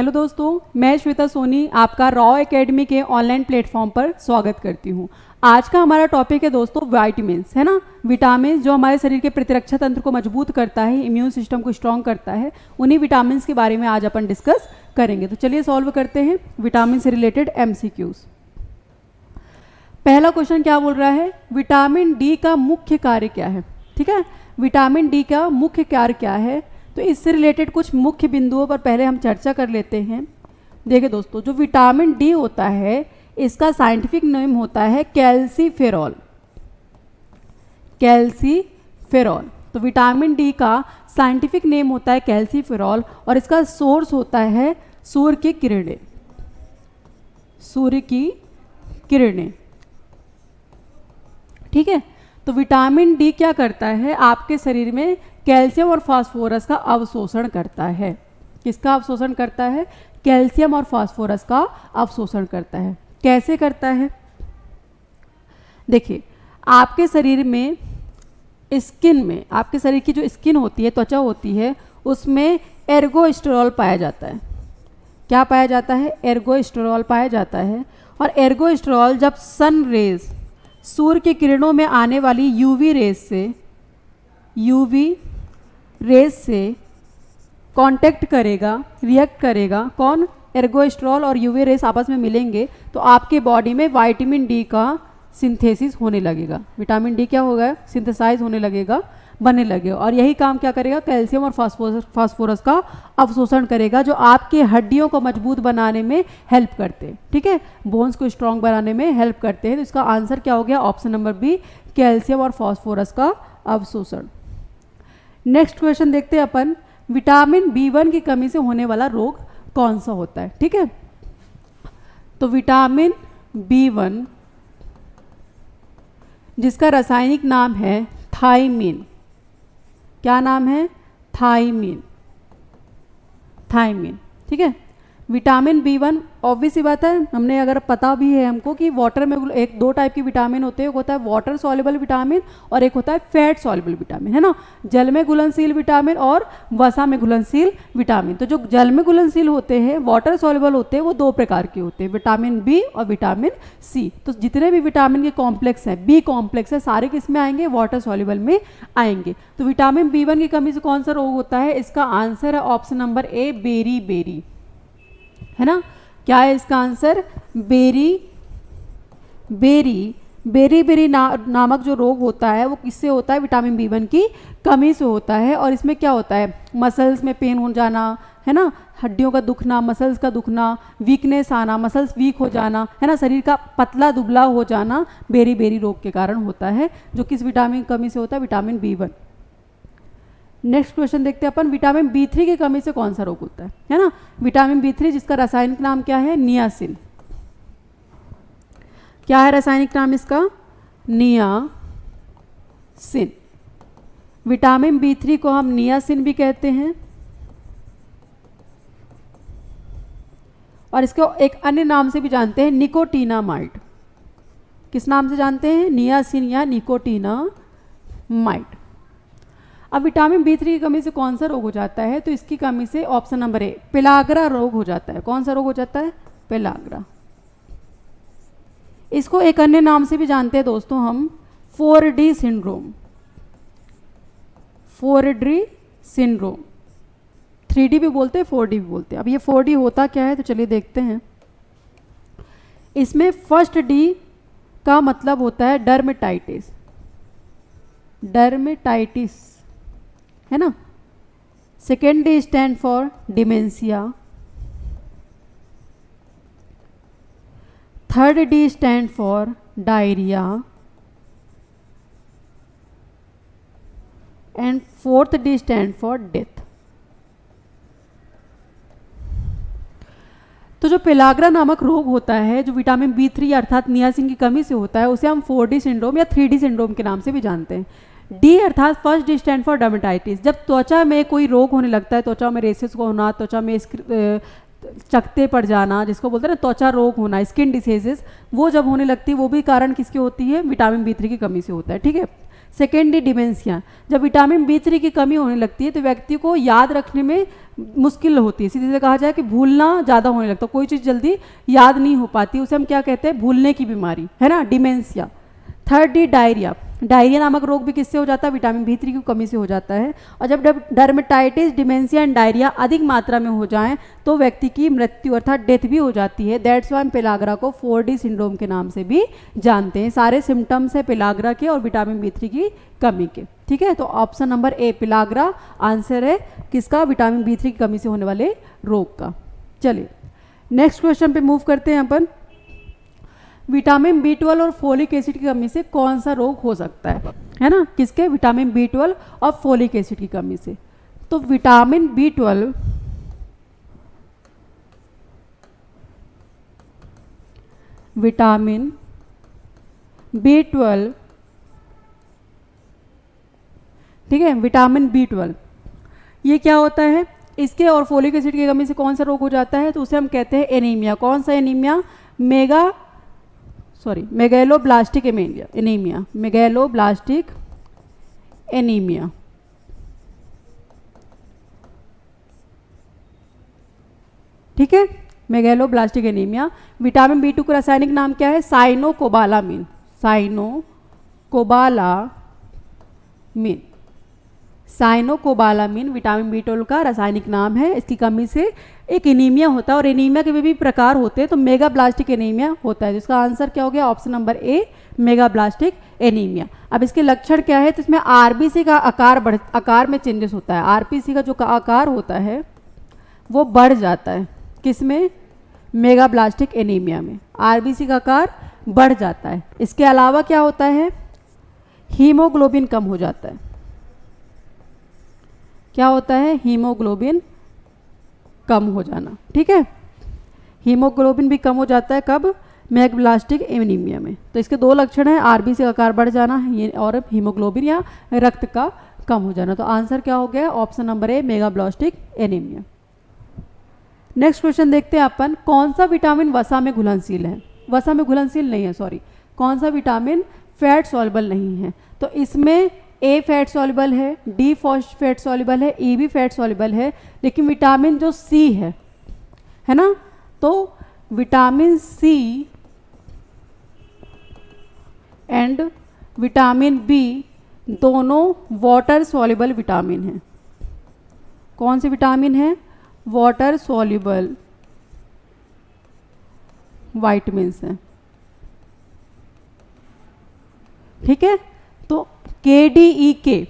Hello दोस्तों, मैं श्वेता सोनी आपका रॉ एकेडमी के ऑनलाइन प्लेटफॉर्म पर स्वागत करती हूँ। आज का हमारा टॉपिक है दोस्तों विटामिन्स, है ना। विटामिन्स जो हमारे शरीर के प्रतिरक्षा तंत्र को मजबूत करता है, इम्यून सिस्टम को स्ट्रॉन्ग करता है, उन्हीं विटामिन्स के बारे में आज अपन डिस्कस करेंगे। तो चलिए सॉल्व करते हैं विटामिन से रिलेटेड MCQs। पहला क्वेश्चन क्या बोल रहा है, विटामिन डी का मुख्य कार्य क्या है। ठीक है, विटामिन डी का मुख्य कार्य क्या है, तो इससे रिलेटेड कुछ मुख्य बिंदुओं पर पहले हम चर्चा कर लेते हैं। देखिए दोस्तों, जो विटामिन डी होता है इसका साइंटिफिक नेम होता है कैल्सीफेरॉल। कैल्सीफेरॉल, तो विटामिन डी का साइंटिफिक नेम होता है कैल्सीफेरॉल और इसका सोर्स होता है सूर्य की किरणें। सूर्य की किरणें, ठीक है। तो विटामिन डी क्या करता है, आपके शरीर में कैल्शियम और फास्फोरस का अवशोषण करता है। किसका अवशोषण करता है, कैल्शियम और फास्फोरस का अवशोषण करता है। कैसे करता है, देखिए आपके शरीर में स्किन में, आपके शरीर की जो स्किन होती है, त्वचा होती है, उसमें एर्गोस्टेरॉल पाया जाता है। क्या पाया जाता है, एर्गोस्टेरॉल पाया जाता है। और एर्गोस्टेरॉल जब सन रेज, सूर्य की किरणों में आने वाली यूवी रेस से कांटेक्ट करेगा, रिएक्ट करेगा, कौन, एर्गोस्टेरॉल और यूवी रेस आपस में मिलेंगे तो आपके बॉडी में विटामिन डी का सिंथेसिस होने लगेगा। विटामिन डी क्या होगा, सिंथेसाइज होने लगेगा, बनने लगेगा। और यही काम क्या करेगा, कैल्शियम और फास्फोरस का अवशोषण करेगा, जो आपके हड्डियों को मजबूत बनाने में हेल्प करते हैं। ठीक है, बोन्स को स्ट्रॉन्ग बनाने में हेल्प करते हैं। तो इसका आंसर क्या हो गया, ऑप्शन नंबर बी, कैल्शियम और फास्फोरस का अवशोषण। नेक्स्ट क्वेश्चन देखते हैं अपन, विटामिन B1 की कमी से होने वाला रोग कौन सा होता है। ठीक है, तो विटामिन B1 जिसका रासायनिक नाम है थायमीन। क्या नाम है, थायमीन। ठीक है, विटामिन B1 ऑब्वियस सी बात है, हमने अगर पता भी है हमको कि वाटर में एक दो टाइप की विटामिन होते हैं, एक होता है वाटर सॉल्युबल विटामिन और एक होता है फैट सॉल्युबल विटामिन, है ना। जल में घुलनशील विटामिन और वसा में घुलनशील विटामिन। तो जो जल में घुलनशील होते हैं, वाटर सॉल्युबल होते हैं, वो दो प्रकार के होते हैं, विटामिन B और विटामिन C। तो जितने भी विटामिन के कॉम्प्लेक्स हैं, B कॉम्प्लेक्स है, सारे किस में आएंगे, वाटर सॉल्युबल में आएंगे। तो विटामिन B1 की कमी से कौन सा रोग होता है, इसका आंसर है option number A, beriberi, है ना। क्या है इसका आंसर, बेरी नामक जो रोग होता है वो किससे होता है, विटामिन B1 की कमी से होता है। और इसमें क्या होता है, मसल्स में पेन हो जाना, है ना, हड्डियों का दुखना, मसल्स का दुखना, वीकनेस आना, मसल्स वीक हो जाना, है ना, शरीर का पतला दुबला हो जाना बेरी रोग के कारण होता है, जो किस विटामिन की कमी से होता है, विटामिन B1। नेक्स्ट क्वेश्चन देखते हैं अपन, विटामिन B3 की कमी से कौन सा रोग होता है ना। विटामिन B3 जिसका रासायनिक नाम क्या है, नियासिन। क्या है रासायनिक नाम इसका, नियासिन। विटामिन B3 को हम नियासिन भी कहते हैं और इसको एक अन्य नाम से भी जानते हैं, निकोटीनामाइड। किस नाम से जानते हैं, नियासिन या निकोटीनामाइड। अब विटामिन B3 की कमी से कौन सा रोग हो जाता है, तो इसकी कमी से ऑप्शन नंबर ए, पेलाग्रा रोग हो जाता है। कौन सा रोग हो जाता है, पेलाग्रा। इसको एक अन्य नाम से भी जानते हैं दोस्तों हम, 4D syndrome. 4D syndrome, 3D भी बोलते हैं, 4D भी बोलते हैं। अब ये 4D होता क्या है, तो चलिए देखते हैं। इसमें फर्स्ट D का मतलब होता है डर्मेटाइटिस, है ना। Second D stand for dementia, third D stand for diarrhoea and fourth D stand for death. तो जो पेलाग्रा नामक रोग होता है, जो विटामिन B3 अर्थात नियासिन की कमी से होता है, उसे हम 4D सिंड्रोम या 3D सिंड्रोम के नाम से भी जानते हैं। डी अर्थात first D stand for dermatitis. जब त्वचा में कोई रोग होने लगता है, त्वचा में रेसेस को होना, त्वचा में चकते पड़ जाना, जिसको बोलते हैं ना त्वचा रोग होना, स्किन डिसीजेस, वो जब होने लगती है, वो भी कारण किसकी होती है, विटामिन B3 की कमी से होता है। ठीक है, सेकेंडली डिमेंशिया, जब विटामिन B3 की कमी होने लगती है तो व्यक्ति को याद रखने में मुश्किल होती है, सीधे से कहा जाए कि भूलना ज़्यादा होने लगता है, कोई चीज़ जल्दी याद नहीं हो पाती, उसे हम क्या कहते हैं, भूलने की बीमारी, है ना, डिमेंशिया। थर्डली डायरिया, डायरिया नामक रोग भी किससे हो जाता है, विटामिन B3 की कमी से हो जाता है। और जब डर्मेटाइटिस, डिमेंशिया एंड डायरिया अधिक मात्रा में हो जाएं तो व्यक्ति की मृत्यु अर्थात डेथ भी हो जाती है। दैट्स वाई हम पेलाग्रा को 4D सिंड्रोम के नाम से भी जानते हैं। सारे सिम्टम्स है पेलाग्रा के और विटामिन B3 की कमी के, ठीक है। तो ऑप्शन नंबर ए पेलाग्रा आंसर है किसका, विटामिन B3 की कमी से होने वाले रोग का। चलिए नेक्स्ट क्वेश्चन पे मूव करते हैं अपन। विटामिन B12 और फोलिक एसिड की कमी से कौन सा रोग हो सकता है ना, किसके, विटामिन B12 और फोलिक एसिड की कमी से। तो विटामिन B12 ठीक है, विटामिन B12 ये क्या होता है, इसके और फोलिक एसिड की कमी से कौन सा रोग हो जाता है, तो उसे हम कहते हैं एनीमिया। कौन सा anaemia, megaloblastic anaemia, megaloblastic anaemia. ठीक है, मेगैलोब्लास्टिक एनीमिया। विटामिन B2 का रासायनिक नाम क्या है, साइनोकोबालामिन, साइनोकोबालामिन विटामिन B12 का रासायनिक नाम है। इसकी कमी से एक एनीमिया होता है और एनीमिया के भी प्रकार होते हैं, तो मेगाब्लास्टिक एनीमिया होता है, जिसका आंसर क्या हो गया, ऑप्शन नंबर ए मेगाब्लास्टिक एनीमिया। अब इसके लक्षण क्या है, तो इसमें आरबीसी का आकार में चेंजेस होता है। आरबीसी का जो आकार होता है वो बढ़ जाता है, किसमें, मेगाब्लास्टिक एनीमिया में आरबीसी का आकार बढ़ जाता है। इसके अलावा क्या होता है, हीमोग्लोबिन कम हो जाता है। क्या होता है, हीमोग्लोबिन कम हो जाना, ठीक है, हीमोग्लोबिन भी कम हो जाता है, कब, मेगाब्लास्टिक एनीमिया में। तो इसके दो लक्षण हैं, आरबीसी का आकार बढ़ जाना और हीमोग्लोबिन या रक्त का कम हो जाना। तो आंसर क्या हो गया, ऑप्शन नंबर ए मेगाब्लास्टिक एनीमिया। नेक्स्ट क्वेश्चन देखते हैं अपन, कौन सा विटामिन वसा में घुलनशील है, वसा में घुलनशील नहीं है, सॉरी, कौन सा विटामिन फैट सॉल्युबल नहीं है। तो इसमें ए फैट सॉल्युबल है, डी फैट सॉल्युबल है, ई भी फैट सॉल्युबल है, लेकिन विटामिन जो सी है ना, तो vitamin C and vitamin B दोनों वाटर सॉल्युबल विटामिन हैं। कौन से विटामिन है, वाटर सॉल्युबल वाइटमिन्स हैं, ठीक है। तो KDE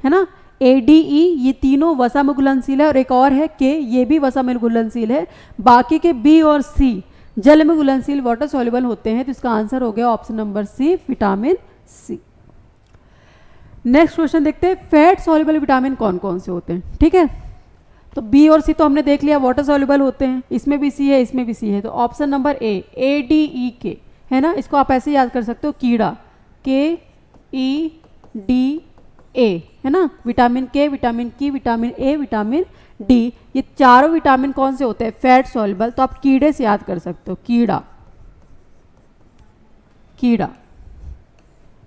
है ना, ADE ये तीनों वसा में घुलनशील है और एक और है K, ये भी वसा में घुलनशील है। बाकी के B और C जल में घुलनशील वाटर सॉल्युबल होते हैं। तो इसका आंसर हो गया option number C vitamin C। Next question देखते हैं, फैट सॉल्युबल विटामिन कौन कौन से होते हैं, ठीक है। तो B और C तो हमने देख लिया, वाटर सॉल्युबल होते हैं, इसमें भी C है, इसमें भी C है। तो ऑप्शन नंबर ए ADEK है ना, इसको आप ऐसे याद कर सकते हो, कीड़ा, KEDA है ना, vitamin K, vitamin K, vitamin A, vitamin D, ये चारों विटामिन कौन से होते हैं, फैट सॉल्युबल। तो आप कीड़े से याद कर सकते हो, कीड़ा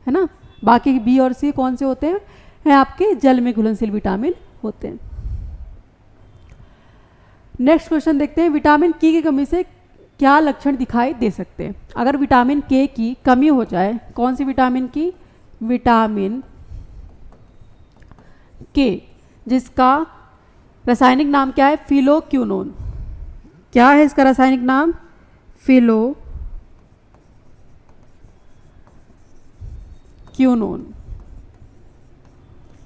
है ना। बाकी B और C कौन से होते हैं आपके जल में घुलनशील विटामिन होते हैं। नेक्स्ट क्वेश्चन देखते हैं, विटामिन K की कमी से क्या लक्षण दिखाई दे सकते हैं। अगर विटामिन K की कमी हो जाए, कौन सी विटामिन की, विटामिन K, जिसका रासायनिक नाम क्या है, फिलोक्यूनोन। क्या है इसका रासायनिक नाम, फिलोक्यूनोन,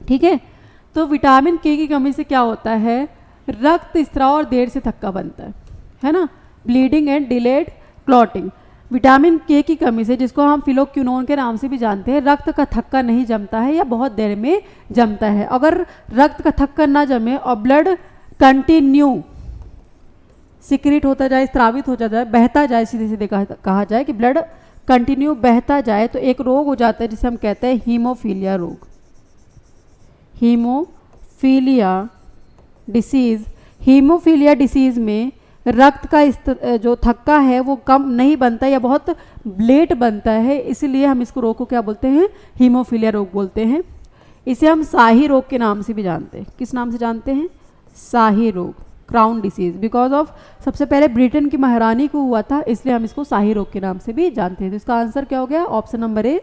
ठीक है। तो विटामिन K की कमी से क्या होता है, रक्त स्त्राव और देर से थक्का बनता है ना, bleeding and delayed clotting. Vitamin K की कमी से, जिसको हम फिलोक्यूनोन के नाम से भी जानते हैं, रक्त का थक्का नहीं जमता है या बहुत देर में जमता है। अगर रक्त का थक्का ना जमे और ब्लड कंटिन्यू सिक्रीट होता जाए, स्रावित होता जाए, बहता जाए, सीधे सीधे कहा जाए कि ब्लड कंटिन्यू बहता जाए, तो एक रोग हो जाता है जिसे हम कहते हैं हीमोफीलिया रोग, हीमोफीलिया डिसीज। हीमोफीलिया डिसीज में रक्त का जो थक्का है वो कम नहीं बनता या बहुत लेट बनता है, इसलिए हम इसको रोग को क्या बोलते हैं, हीमोफीलिया रोग बोलते हैं। इसे हम शाही रोग के नाम से भी जानते हैं। किस नाम से जानते हैं, शाही रोग, क्राउन डिसीज, बिकॉज ऑफ सबसे पहले ब्रिटेन की महारानी को हुआ था, इसलिए हम इसको शाही रोग के नाम से भी जानते हैं। तो इसका आंसर क्या हो गया, option number A,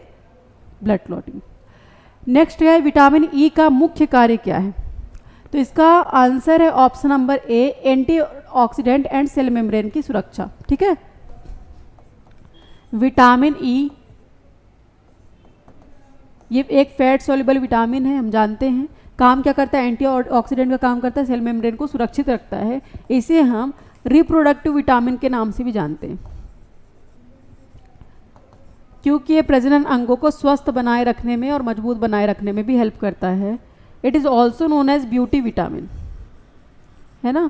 blood clotting. Next है विटामिन ई का मुख्य कार्य क्या है, तो इसका आंसर है option number A, antioxidant and cell membrane की सुरक्षा। ठीक है, विटामिन ई ये एक फैट सोल्युबल विटामिन है, हम जानते हैं। काम क्या करता है, एंटीऑक्सीडेंट का काम करता है, सेल मेम्ब्रेन को सुरक्षित रखता है। इसे हम रिप्रोडक्टिव विटामिन के नाम से भी जानते हैं, क्योंकि ये प्रजनन अंगों को स्वस्थ बनाए रखने में और मजबूत बनाए रखने में भी हेल्प करता है। It is also known as beauty vitamin, है ना,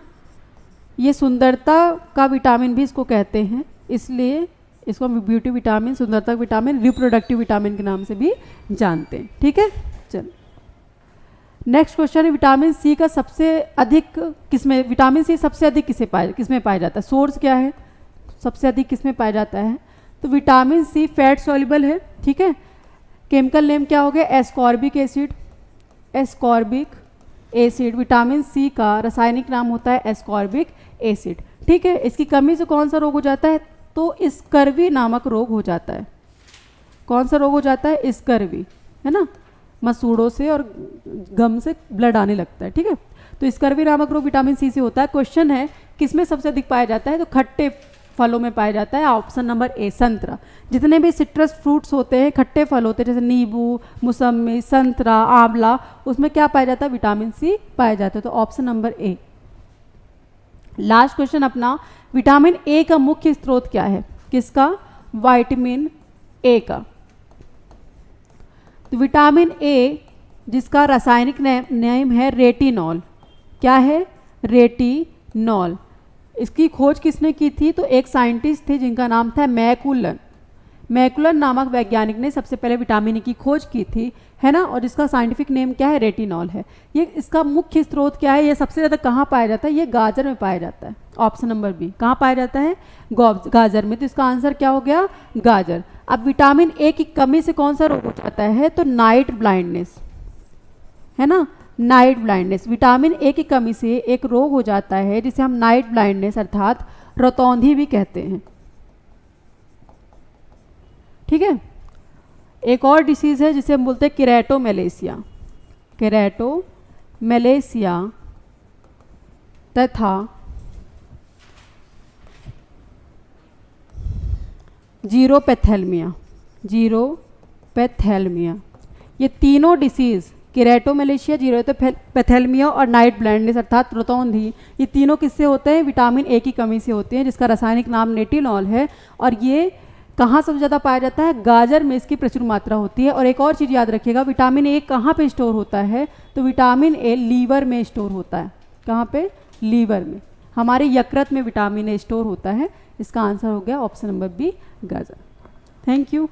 ये सुंदरता का विटामिन भी इसको कहते हैं, इसलिए इसको हम ब्यूटी विटामिन, सुंदरता विटामिन, रिप्रोडक्टिव विटामिन के नाम से भी जानते हैं। ठीक है, चलो नेक्स्ट क्वेश्चन है, विटामिन सी का सबसे अधिक किसमें, विटामिन सी सबसे अधिक किसमें पाया जाता है, सोर्स क्या है, सबसे अधिक किसमें पाया जाता है, तो विटामिन सी फैट सॉल्युबल है। ठीक है, केमिकल नेम क्या हो गया, ascorbic acid, ascorbic acid, vitamin C का रासायनिक नाम होता है एस्कॉर्बिक एसिड। ठीक है, इसकी कमी से कौन सा रोग हो जाता है, तो स्कर्वी नामक रोग हो जाता है। कौन सा रोग हो जाता है, स्कर्वी, है ना, मसूड़ों से और गम से ब्लड आने लगता है। ठीक है, तो स्कर्वी नामक रोग विटामिन सी से होता है। क्वेश्चन है किसमें सबसे अधिक पाया जाता है, तो खट्टे फलों में पाया जाता है, ऑप्शन नंबर ए, संतरा। जितने भी सिट्रस फ्रूट्स होते हैं, खट्टे फल होते हैं, जैसे नींबू, मौसमी, संतरा, आंवला, उसमें क्या पाया जाता है, विटामिन सी पाया जाता है, तो ऑप्शन नंबर ए। लास्ट क्वेश्चन अपना, विटामिन ए का मुख्य स्रोत क्या है, किसका, विटामिन ए का। तो विटामिन ए जिसका रासायनिक नेम है रेटिनॉल, क्या है, रेटिनॉल। इसकी खोज किसने की थी, तो एक साइंटिस्ट थे जिनका नाम था मैकुलन। मैकुलन नामक वैज्ञानिक ने सबसे पहले विटामिन ई की खोज की थी, है ना, और जिसका साइंटिफिक नेम क्या है, रेटिनॉल है। ये इसका मुख्य स्रोत क्या है, ये सबसे ज़्यादा कहाँ पाया जाता है, ये गाजर में पाया जाता है, ऑप्शन नंबर बी। कहाँ पाया जाता है, गाजर में, तो इसका आंसर क्या हो गया, गाजर। अब विटामिन ए की कमी से कौन सा रोग हो जाता है, तो नाइट ब्लाइंडनेस, है ना, नाइट ब्लाइंडनेस। विटामिन ए की कमी से एक रोग हो जाता है जिसे हम नाइट ब्लाइंडनेस अर्थात रतौंधी भी कहते हैं। ठीक है, एक और डिसीज है जिसे हम बोलते हैं केराटोमेलेसिया, केराटोमेलेसिया तथा जीरोपैथेलमिया, जीरोपैथेलमिया, ये तीनों डिसीज़, केराटोमेलेशिया, जीरोपैथेलमिया और नाइट ब्लाइंडनेस अर्थात रतौंधी, ये तीनों किससे होते हैं, विटामिन ए की कमी से होते हैं, जिसका रासायनिक नाम रेटिनॉल है। और ये कहाँ सबसे ज़्यादा पाया जाता है, गाजर में इसकी प्रचुर मात्रा होती है। और एक और चीज़ याद रखिएगा, विटामिन ए कहाँ पे स्टोर होता है, तो विटामिन ए लीवर में स्टोर होता है। कहाँ पे, लीवर में, हमारे यकृत में विटामिन ए स्टोर होता है। इसका आंसर हो गया ऑप्शन नंबर बी, गाजर। Thank you.